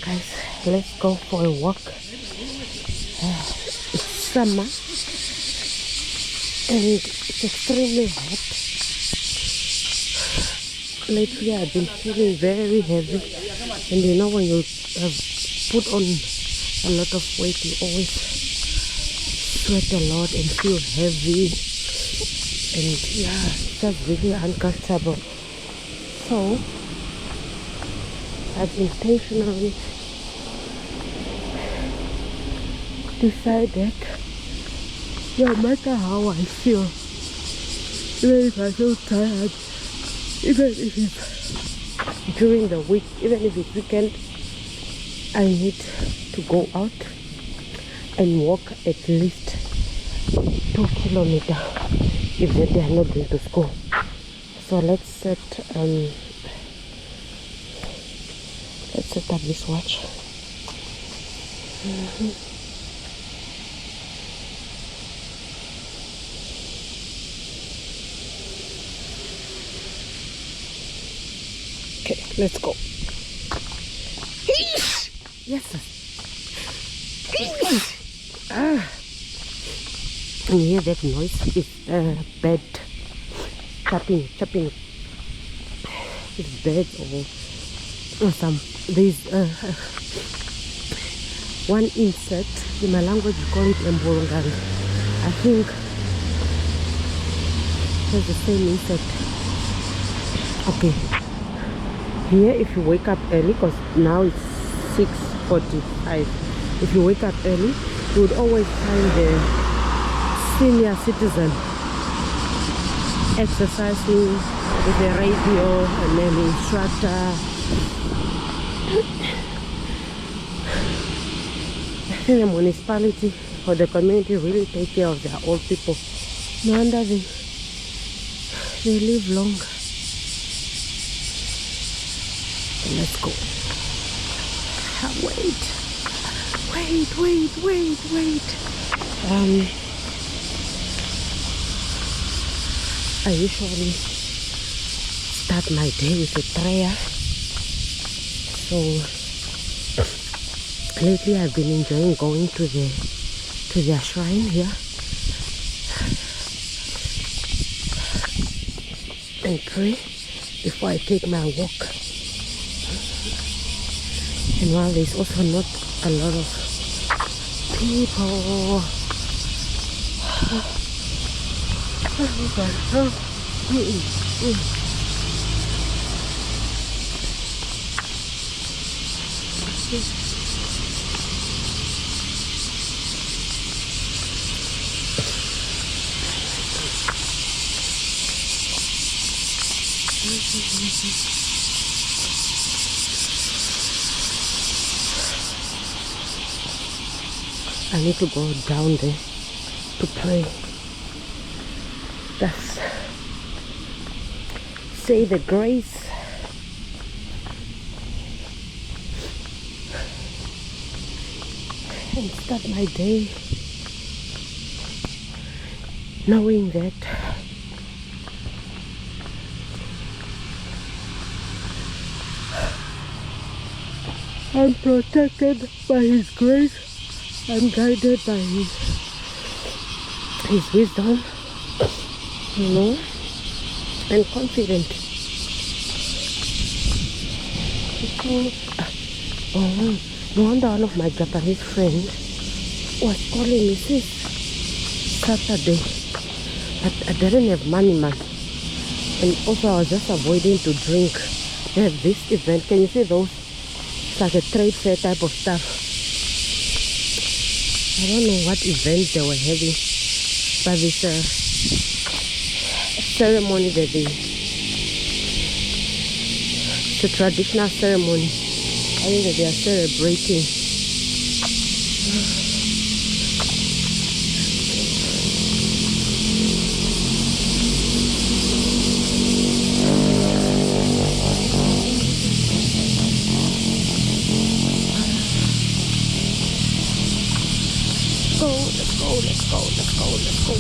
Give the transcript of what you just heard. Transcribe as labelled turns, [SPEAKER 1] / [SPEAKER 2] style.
[SPEAKER 1] Guys, let's go for a walk. It's summer and it's extremely hot. Lately I've been feeling very heavy, and you know when you have put on a lot of weight you always sweat a lot and feel heavy, and yeah, it's just really uncomfortable. So I've intentionally decided, no matter how I feel, even if I feel tired, even if it's during the week, even if it's weekend, I need to go out and walk at least 2 kilometers if they are not going to school. So let's set up this watch. Okay, let's go. Yes. And you hear that noise? It's bed chopping. It's bed or some. There's one insect. In my language we call it embolongari. I think it's the same insect. Okay. Here, if you wake up early, because now it's 6:45, if you wake up early, you would always find the senior citizen exercising with the radio and then the instructor. I think the municipality or the community really take care of their old people. No wonder they live long. Let's go. Wait. I usually start my day with a prayer. So lately I've been enjoying going to their shrine here and pray before I take my walk. And while there's also not a lot of people, I need to go down there to pray. Just say the grace. And start my day knowing that I'm protected by His grace. I'm guided by His wisdom, you know, and confident. No wonder one of my Japanese friends was calling me since Saturday. I didn't have money, man. And also I was just avoiding to drink. They have this event. Can you see those? It's like a trade fair type of stuff. I don't know what event they were having, but it's a ceremony that it's a traditional ceremony. I think that they are celebrating. Let's go.